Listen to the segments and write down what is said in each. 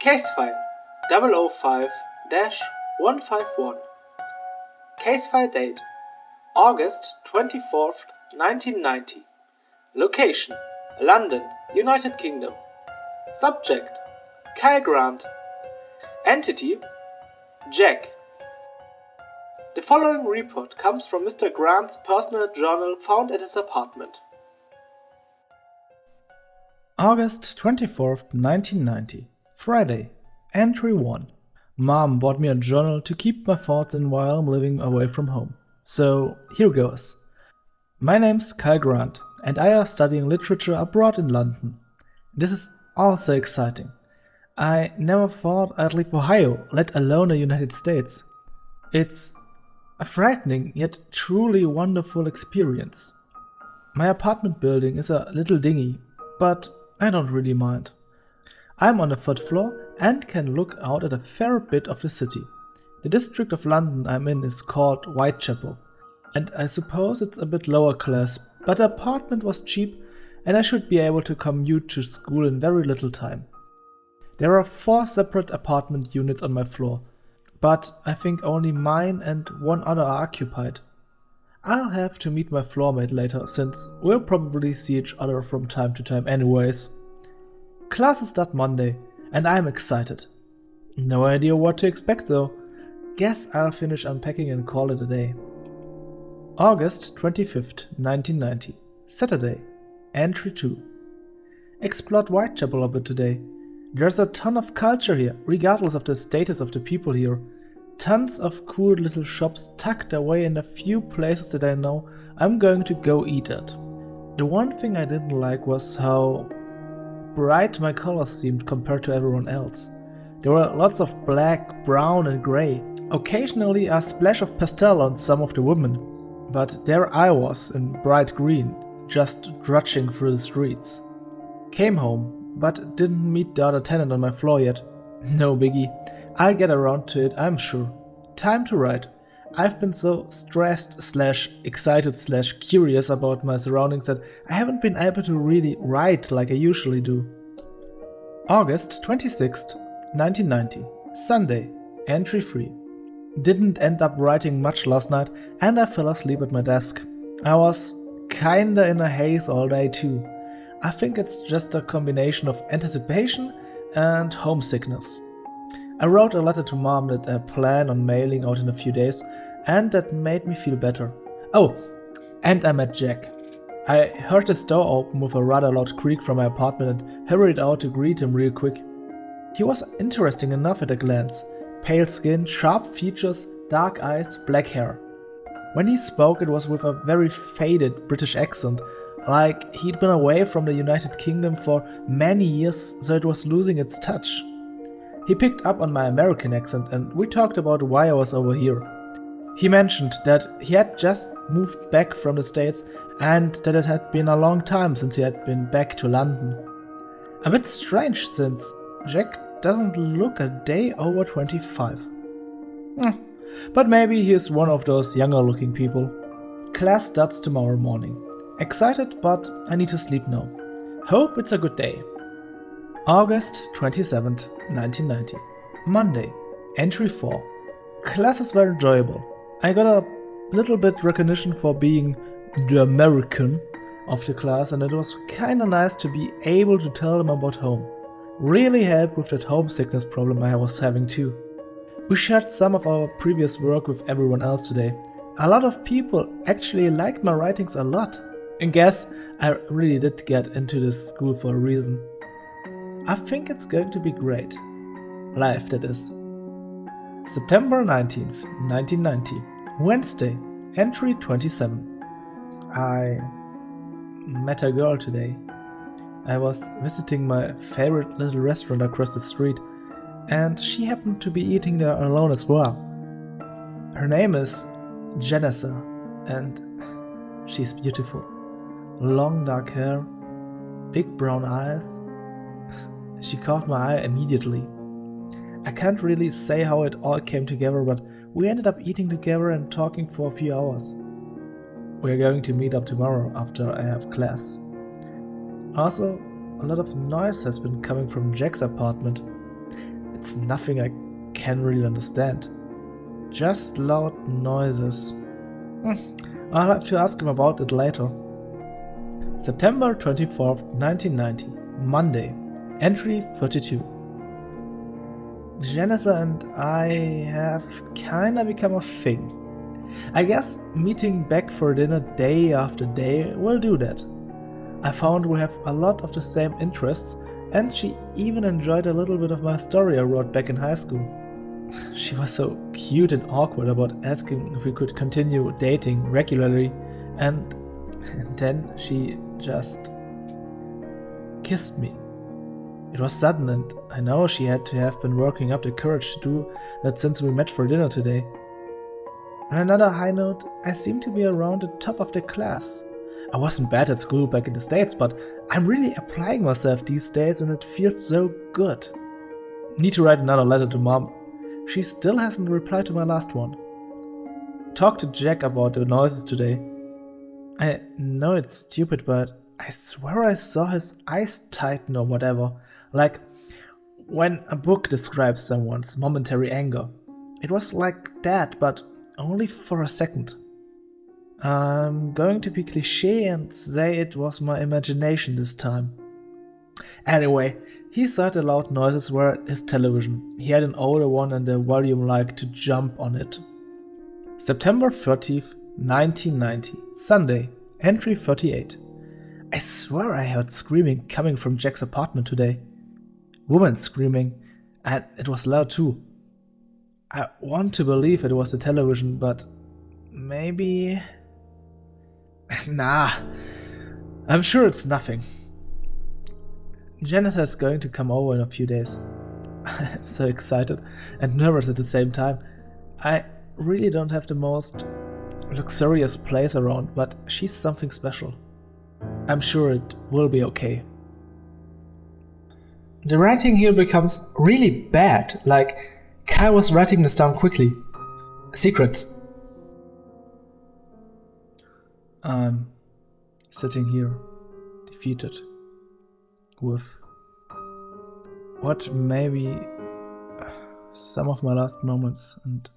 Case file 005-151. Case file date August 24th, 1990. Location London, United Kingdom. Subject Kyle Grant. Entity Jack. The following report comes from Mr. Grant's personal journal found at his apartment. August 24th, 1990. Friday. Entry 1. Mom bought me a journal to keep my thoughts in while I'm living away from home. So, here goes. My name's Kyle Grant, and I am studying literature abroad in London. This is also exciting. I never thought I'd leave Ohio, let alone the United States. It's a frightening yet truly wonderful experience. My apartment building is a little dingy, but I don't really mind. I'm on the 3rd floor and can look out at a fair bit of the city. The district of London I'm in is called Whitechapel, and I suppose it's a bit lower class, but the apartment was cheap and I should be able to commute to school in very little time. There are 4 separate apartment units on my floor, but I think only mine and one other are occupied. I'll have to meet my floormate later, since we'll probably see each other from time to time anyways. Classes start Monday, and I'm excited. No idea what to expect though. Guess I'll finish unpacking and call it a day. August 25th, 1990. Saturday. Entry 2. Explored Whitechapel a bit today. There's a ton of culture here, regardless of the status of the people here. Tons of cool little shops tucked away in a few places that I know I'm going to go eat at. The one thing I didn't like was how bright my colors seemed compared to everyone else. There were lots of black, brown and grey. Occasionally a splash of pastel on some of the women. But there I was in bright green, just drudging through the streets. Came home, but didn't meet the other tenant on my floor yet. No biggie. I'll get around to it, I'm sure. Time to write. I've been so stressed/excited/curious about my surroundings that I haven't been able to really write like I usually do. August 26th, 1990. Sunday. Entry 3. Didn't end up writing much last night and I fell asleep at my desk. I was kinda in a haze all day too. I think it's just a combination of anticipation and homesickness. I wrote a letter to Mom that I plan on mailing out in a few days, and that made me feel better. Oh, and I met Jack. I heard his door open with a rather loud creak from my apartment and hurried out to greet him real quick. He was interesting enough at a glance. Pale skin, sharp features, dark eyes, black hair. When he spoke, it was with a very faded British accent, like he'd been away from the United Kingdom for many years, so it was losing its touch. He picked up on my American accent and we talked about why I was over here. He mentioned that he had just moved back from the States and that it had been a long time since he had been back to London. A bit strange since Jack doesn't look a day over 25. But maybe he is one of those younger looking people. Class starts tomorrow morning. Excited, but I need to sleep now. Hope it's a good day. August 27th, 1990. Monday. Entry 4. Classes were enjoyable. I got a little bit recognition for being the American of the class, and it was kinda nice to be able to tell them about home. Really helped with that homesickness problem I was having too. We shared some of our previous work with everyone else today. A lot of people actually liked my writings a lot. And guess I really did get into this school for a reason. I think it's going to be great. Live, that is. September 19th, 1990. Wednesday. Entry 27. I met a girl today. I was visiting my favorite little restaurant across the street, and she happened to be eating there alone as well. Her name is Janessa, and she's beautiful. Long dark hair, big brown eyes. She caught my eye immediately. I can't really say how it all came together, but we ended up eating together and talking for a few hours. We're going to meet up tomorrow after I have class. Also, a lot of noise has been coming from Jack's apartment. It's nothing I can really understand. Just loud noises. I'll have to ask him about it later. September 24th, 1990. Monday. Entry 32. Janicer and I have kinda become a thing. I guess meeting back for dinner day after day will do that. I found we have a lot of the same interests, and she even enjoyed a little bit of my story I wrote back in high school. She was so cute and awkward about asking if we could continue dating regularly, and then she just kissed me. It was sudden, and I know she had to have been working up the courage to do that since we met for dinner today. On another high note, I seem to be around the top of the class. I wasn't bad at school back in the States, but I'm really applying myself these days and it feels so good. Need to write another letter to Mom. She still hasn't replied to my last one. Talked to Jack about the noises today. I know it's stupid, but I swear I saw his eyes tighten or whatever. Like when a book describes someone's momentary anger. It was like that, but only for a second. I'm going to be cliché and say it was my imagination this time. Anyway, he said the loud noises were his television. He had an older one and the volume liked to jump on it. September 30th, 1990. Sunday. Entry 38. I swear I heard screaming coming from Jack's apartment today. Woman screaming, and it was loud too. I want to believe it was the television, but maybe... Nah, I'm sure it's nothing. Janice is going to come over in a few days. I'm so excited and nervous at the same time. I really don't have the most luxurious place around, but she's something special. I'm sure it will be okay. The writing here becomes really bad, like Kai was writing this down quickly. Secrets. I'm sitting here, defeated, with what may be some of my last moments, and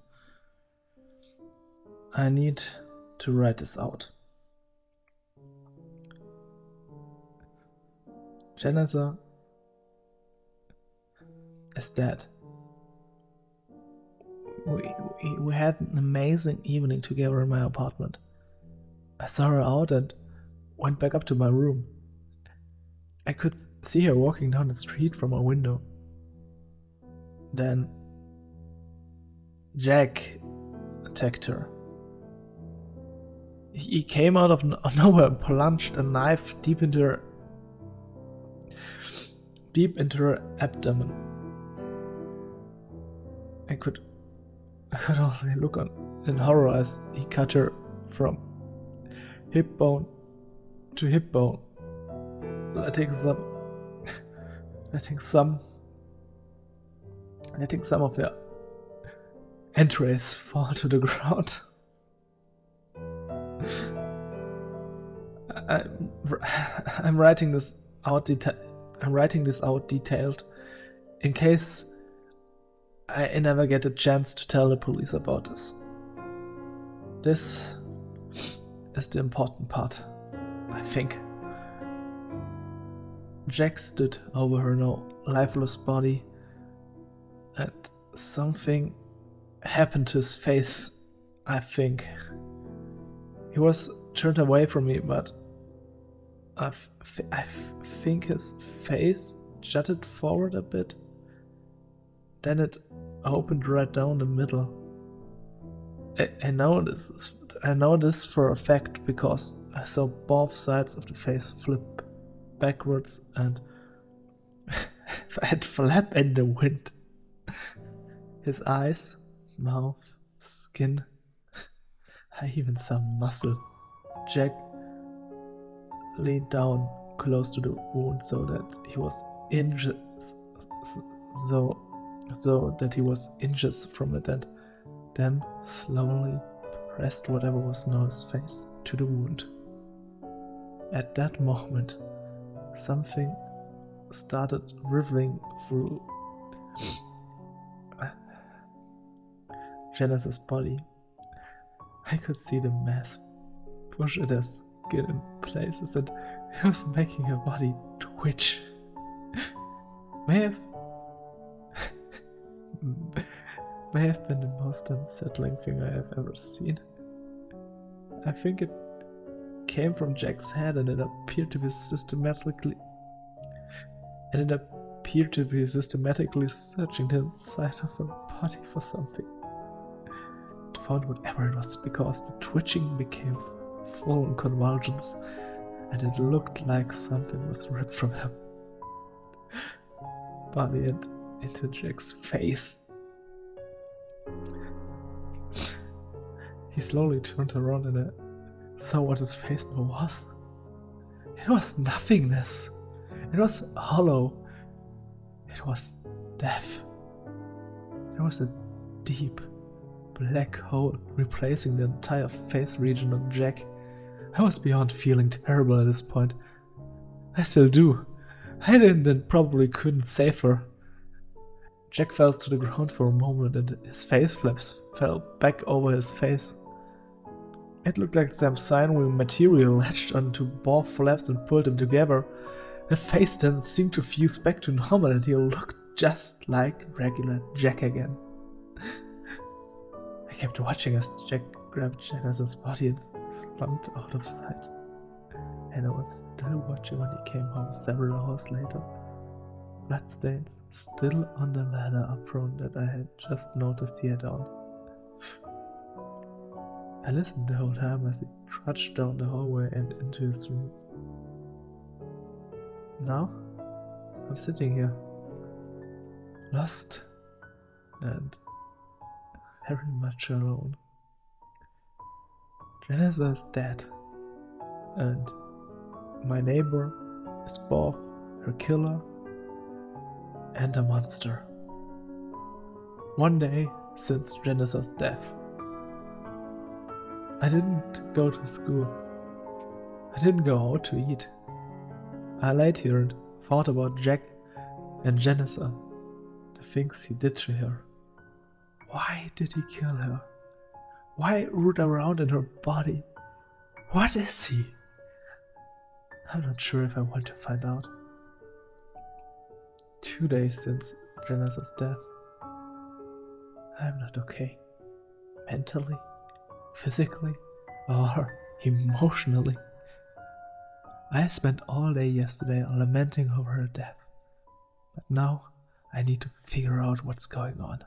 I need to write this out. Janice is dead. We had an amazing evening together in my apartment. I saw her out and went back up to my room. I could see her walking down the street from my window. Then Jack attacked her. He came out of nowhere and plunged a knife deep into her abdomen. I could only look on in horror as he cut her from hip bone to hip bone, letting some of her entrails fall to the ground. I'm writing this out detailed in case I never get a chance to tell the police about this. This is the important part, I think. Jack stood over her now lifeless body, and something happened to his face, I think. He was turned away from me, but I think his face jutted forward a bit. Then it opened right down the middle. I know this for a fact because I saw both sides of the face flip backwards and flap in the wind. His eyes, mouth, skin, I even saw muscle. Jack leaned down close to the wound so that he was inches from it, and then slowly pressed whatever was now his face to the wound. At that moment, something started rippling through Janice's body. I could see the mass push at her skin in places, and it was making her body twitch. May have been the most unsettling thing I have ever seen. I think it came from Jack's head, and it appeared to be systematically searching the inside of her body for something. It found whatever it was because the twitching became full convulsions, and it looked like something was ripped from her body and into Jack's face. He slowly turned around and I saw what his face now was. It was nothingness. It was hollow. It was death. There was a deep black hole replacing the entire face region on Jack. I was beyond feeling terrible at this point. I still do. I didn't and probably couldn't save her. Jack fell to the ground for a moment and his face flaps fell back over his face. It looked like some sinewy material latched onto both flaps and pulled them together. The face then seemed to fuse back to normal and he looked just like regular Jack again. I kept watching as Jack grabbed Janice's body and slumped out of sight. And I was still watching when he came home several hours later. Bloodstains still on the leather apron that I had just noticed he had on. I listened the whole time as he trudged down the hallway and into his room. Now, I'm sitting here, lost and very much alone. Janice is dead, and my neighbor is both her killer and a monster. One day since Janice's death. I didn't go to school. I didn't go out to eat. I laid here and thought about Jack and Janice, the things he did to her. Why did he kill her? Why root around in her body? What is he? I'm not sure if I want to find out. 2 days since Janice's death. I'm not okay. Mentally, physically, or emotionally. I spent all day yesterday lamenting over her death. But now I need to figure out what's going on.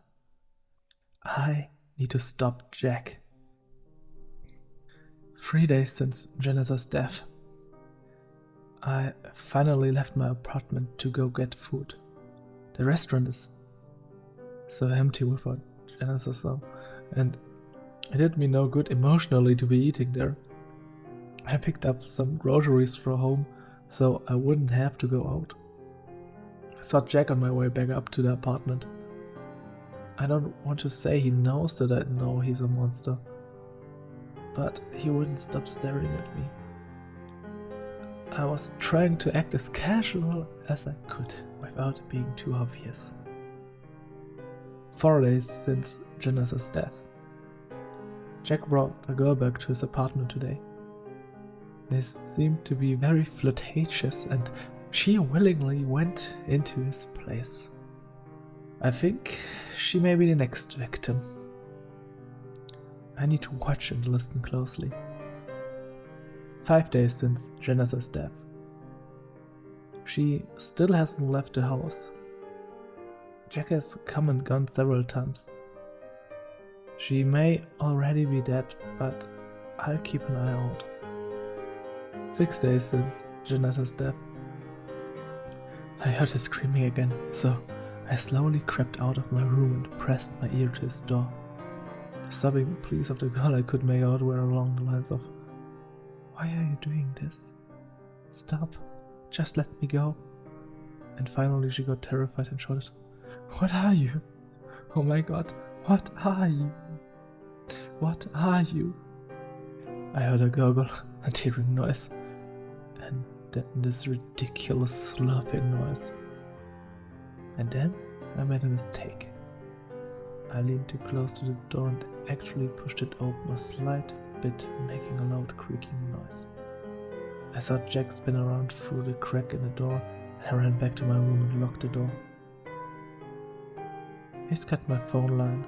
I need to stop Jack. 3 days since Janice's death. I finally left my apartment to go get food. The restaurant is so empty without Janice's song, and it did me no good emotionally to be eating there. I picked up some groceries for home so I wouldn't have to go out. I saw Jack on my way back up to the apartment. I don't want to say he knows that I know he's a monster, but he wouldn't stop staring at me. I was trying to act as casual as I could without being too obvious. 4 days since Janice's death. Jack brought a girl back to his apartment today. They seemed to be very flirtatious and she willingly went into his place. I think she may be the next victim. I need to watch and listen closely. 5 days since Janice's death. She still hasn't left the house. Jack has come and gone several times. She may already be dead, but I'll keep an eye out. 6 days since Janice's death. I heard her screaming again, so I slowly crept out of my room and pressed my ear to his door. The sobbing pleas of the girl I could make out were along the lines of, "Why are you doing this? Stop, just let me go." And finally she got terrified and shouted, "What are you? Oh my god, what are you? What are you?" I heard a gurgle, a tearing noise, and then this ridiculous slurping noise. And then I made a mistake. I leaned too close to the door and actually pushed it open a slight bit, making a loud creaking noise. I saw Jack spin around through the crack in the door, and I ran back to my room and locked the door. He's cut my phone line.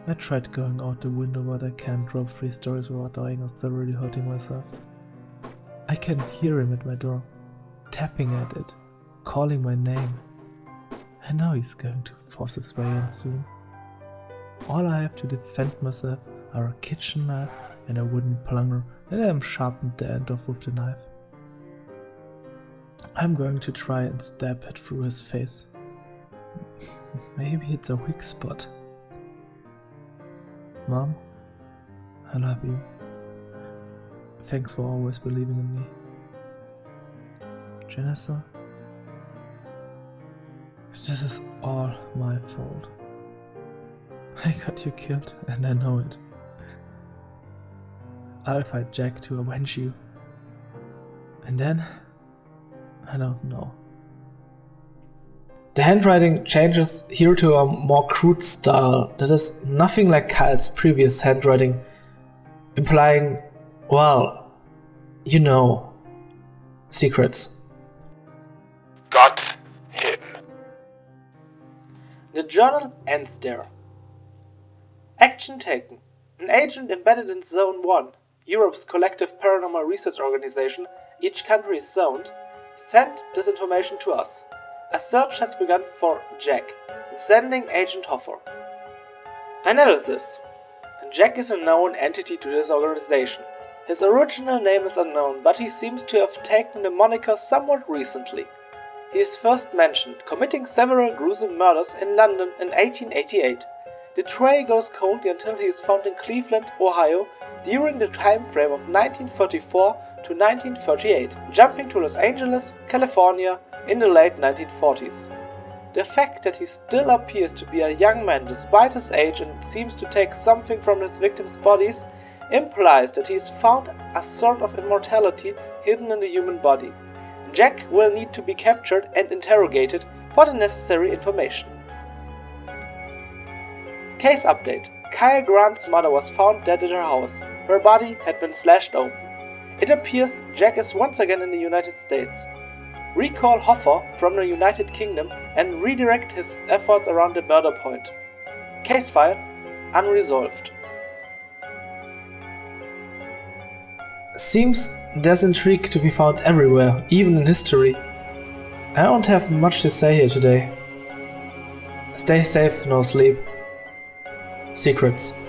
I tried going out the window, but I can't drop 3 stories without dying or severely hurting myself. I can hear him at my door, tapping at it, calling my name. I know he's going to force his way in soon. All I have to defend myself are a kitchen knife and a wooden plunger that I am sharpened the end of with the knife. I'm going to try and stab it through his face. Maybe it's a weak spot. Mom, I love you. Thanks for always believing in me. Janessa, this is all my fault. I got you killed and I know it. I'll fight Jack to avenge you. And then, I don't know. The handwriting changes here to a more crude style that is nothing like Kyle's previous handwriting, implying, well, you know, secrets. Got him. The journal ends there. Action taken. An agent embedded in Zone 1, Europe's collective paranormal research organization, each country is zoned, sent this information to us. A search has begun for Jack, sending Agent Hoffer. Analysis. Jack is a known entity to this organization. His original name is unknown, but he seems to have taken the moniker somewhat recently. He is first mentioned, committing several gruesome murders in London in 1888. The trail goes coldly until he is found in Cleveland, Ohio, during the time frame of 1934 to 1938, jumping to Los Angeles, California, in the late 1940s. The fact that he still appears to be a young man despite his age and seems to take something from his victims' bodies implies that he has found a sort of immortality hidden in the human body. Jack will need to be captured and interrogated for the necessary information. Case update. Kyle Grant's mother was found dead at her house. Her body had been slashed open. It appears Jack is once again in the United States. Recall Hoffer from the United Kingdom and redirect his efforts around the murder point. Case file unresolved. Seems there's intrigue to be found everywhere, even in history. I don't have much to say here today. Stay safe, no sleep. Secrets.